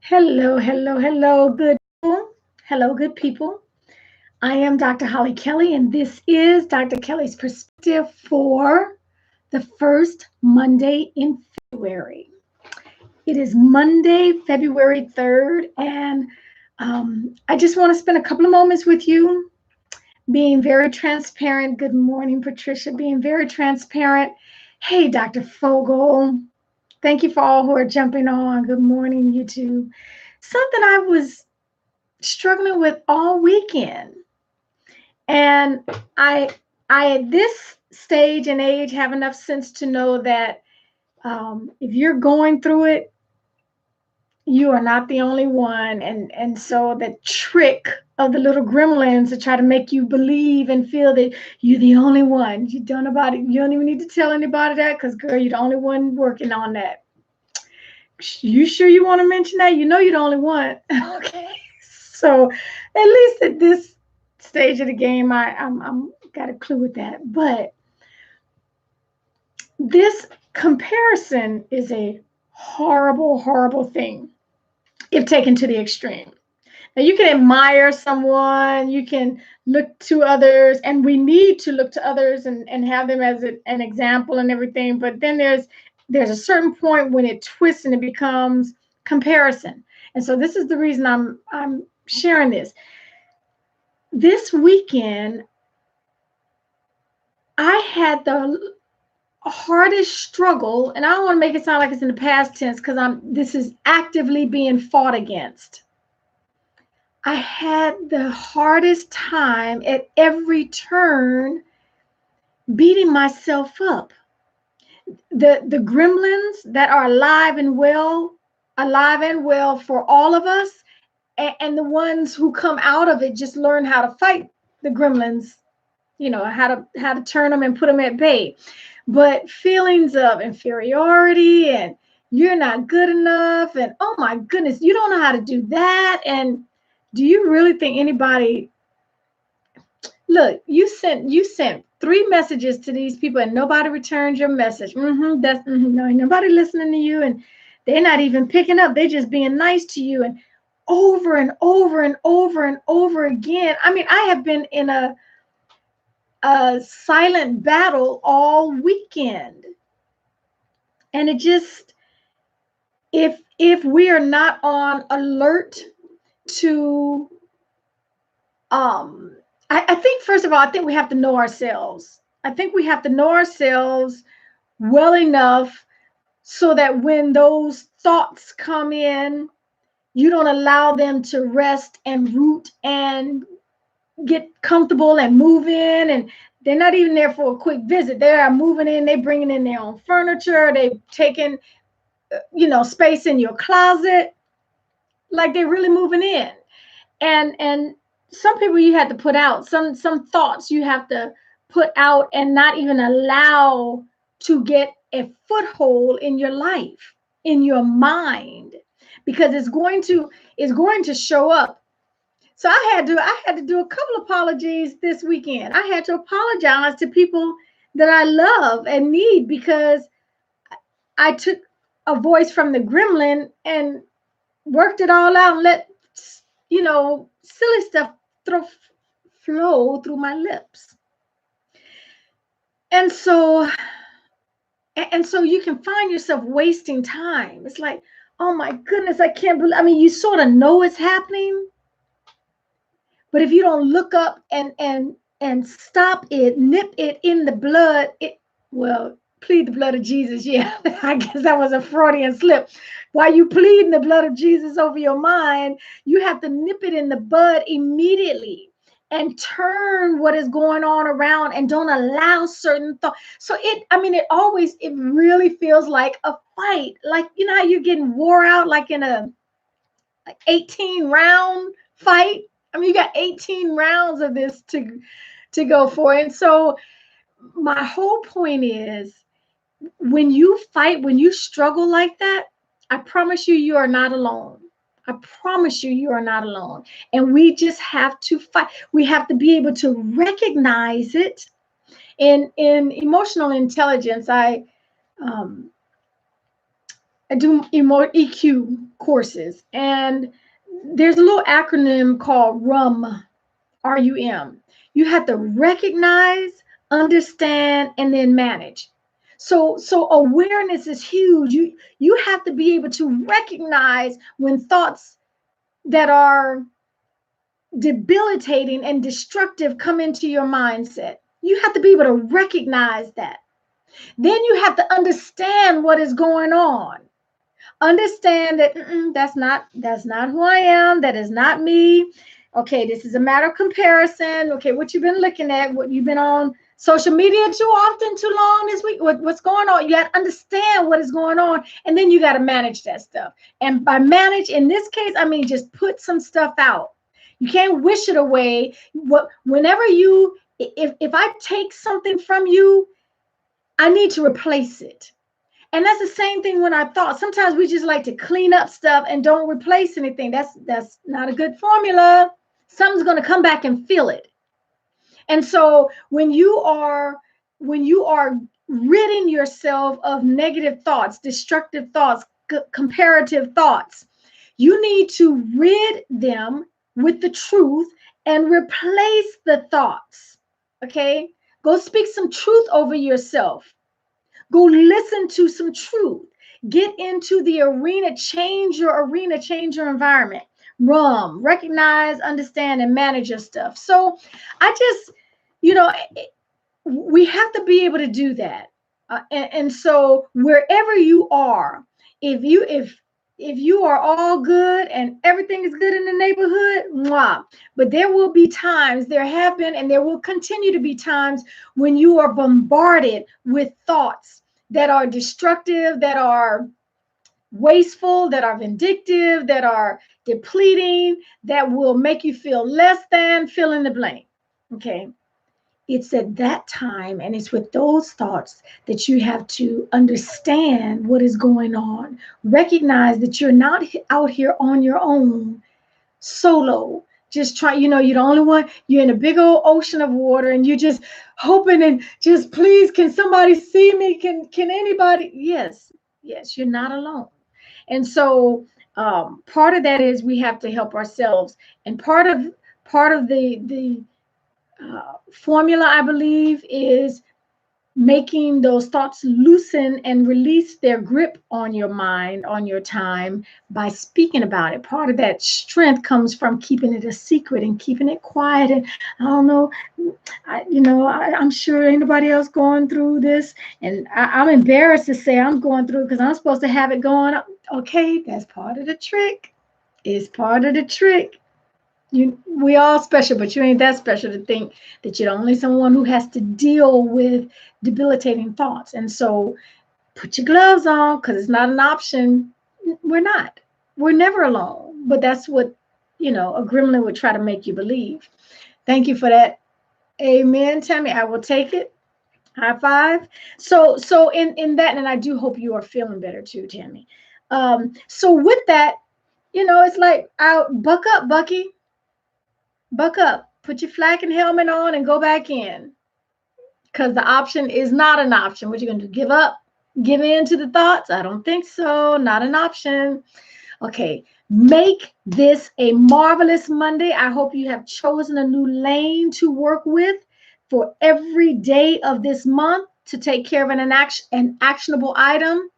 Hello, hello, hello, good people. Hello, good people. I am Dr. Hollie Kelly, and this is Dr. Kelly's perspective for the first Monday in February. It is Monday, February 3rd, and I just want to spend a couple of moments with you, being very transparent. Good morning, Patricia, being very transparent. Hey, Dr. Fogel. Thank you for all who are jumping on. Good morning, YouTube. Something I was struggling with all weekend. And I at this stage and age have enough sense to know that if you're going through it, you are not the only one. And so the trick of the little gremlins to try to make you believe and feel that you're the only one. You don't about it. You don't even need to tell anybody that because girl, you're the only one working on that. You sure you want to mention that? You know you're the only one. Okay. So at least at this stage of the game, I'm got a clue with that. But this comparison is a horrible, horrible thing if taken to the extreme. Now you can admire someone, you can look to others, and we need to look to others and have them as an example and everything. But then there's a certain point when it twists and it becomes comparison. And so this is the reason I'm sharing this. This weekend, I had the hardest struggle, and I don't want to make it sound like it's in the past tense because this is actively being fought against. I had the hardest time at every turn beating myself up. The gremlins that are alive and well for all of us, and the ones who come out of it just learn how to fight the gremlins, how to turn them and put them at bay. But feelings of inferiority and you're not good enough and oh my goodness, you don't know how to do that. And do you really think anybody look, you sent 3 messages to these people and nobody returned your message? No, nobody listening to you, and they're not even picking up. They're just being nice to you, and over and over and over and over again. I mean, I have been in a silent battle all weekend, and it just if we are not on alert to I think first of all, I think we have to know ourselves. I think we have to know ourselves well enough so that when those thoughts come in, you don't allow them to rest and root and get comfortable and move in. And they're not even there for a quick visit. They are moving in, they're bringing in their own furniture, they've taken, space in your closet, like they're really moving in. And some people you have to put out, some thoughts you have to put out and not even allow to get a foothold in your life, in your mind, because it's going to show up. So I had to do a couple of apologies this weekend. I had to apologize to people that I love and need because I took a voice from the gremlin and worked it all out and let silly stuff flow through my lips. And so you can find yourself wasting time. It's like, oh my goodness, I can't believe, I mean, you sort of know it's happening, but if you don't look up and stop it, nip it in the blood, plead the blood of Jesus. Yeah, I guess that was a Freudian slip. While you pleading the blood of Jesus over your mind, you have to nip it in the bud immediately and turn what is going on around and don't allow certain thoughts. So it really feels like a fight. Like, you know how you're getting wore out like in a 18 round fight? I mean, you got 18 rounds of this to go for. And so my whole point is when you fight, when you struggle like that, I promise you are not alone. I promise you are not alone. And we just have to fight. We have to be able to recognize it. In emotional intelligence, I do more EQ courses, and there's a little acronym called RUM, RUM. You have to recognize, understand, and then manage. So awareness is huge. You have to be able to recognize when thoughts that are debilitating and destructive come into your mindset. You have to be able to recognize that. Then you have to understand what is going on. Understand that that's not who I am. That is not me. Okay, this is a matter of comparison. Okay, what you've been looking at, what you've been on social media too often, too long this week. What's going on? You got to understand what is going on, and then you got to manage that stuff. And by manage, in this case, I mean just put some stuff out. You can't wish it away. Whenever you, if I take something from you, I need to replace it. And that's the same thing when I thought. Sometimes we just like to clean up stuff and don't replace anything. That's not a good formula. Something's going to come back and fill it. And so when you are ridding yourself of negative thoughts, destructive thoughts, comparative thoughts, you need to rid them with the truth and replace the thoughts. Okay? Go speak some truth over yourself. Go listen to some truth. Get into the arena, change your arena, change your environment. Recognize, understand, and manage your stuff. So I just, we have to be able to do that. And so wherever you are, if you are all good and everything is good in the neighborhood, mwah. But there will be times, there have been, and there will continue to be times when you are bombarded with thoughts that are destructive, that are wasteful, that are vindictive, that are depleting, that will make you feel less than, fill in the blank. Okay. It's at that time, and it's with those thoughts that you have to understand what is going on. Recognize that you're not out here on your own, solo, just trying, you're the only one. You're in a big old ocean of water, and you're just hoping and just, please, can somebody see me? Can anybody? Yes, you're not alone. And so part of that is we have to help ourselves, and part of the formula, I believe, is making those thoughts loosen and release their grip on your mind, on your time, by speaking about it. Part of that strength comes from keeping it a secret and keeping it quiet. And I don't know, I'm sure ain't nobody else going through this. And I'm embarrassed to say I'm going through it because I'm supposed to have it going. Okay, that's part of the trick. It's part of the trick. We all special, but you ain't that special to think that you're only someone who has to deal with debilitating thoughts. And so put your gloves on, because it's not an option. We're never alone, but that's what a gremlin would try to make you believe. Thank you for that. Amen, Tammy. I will take it. High five. So in that, and I do hope you are feeling better too, Tammy. So with that, it's like, buck up, Bucky. Buck up, put your flak and helmet on, and go back in. Because the option is not an option. What you going to do? Give up? Give in to the thoughts? I don't think so. Not an option. Okay. Make this a marvelous Monday. I hope you have chosen a new lane to work with for every day of this month to take care of an actionable item.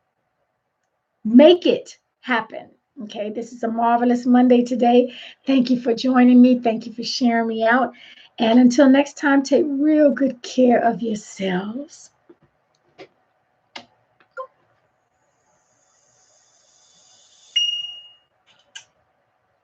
Make it happen. Okay, this is a marvelous Monday today. Thank you for joining me. Thank you for sharing me out. And until next time, take real good care of yourselves.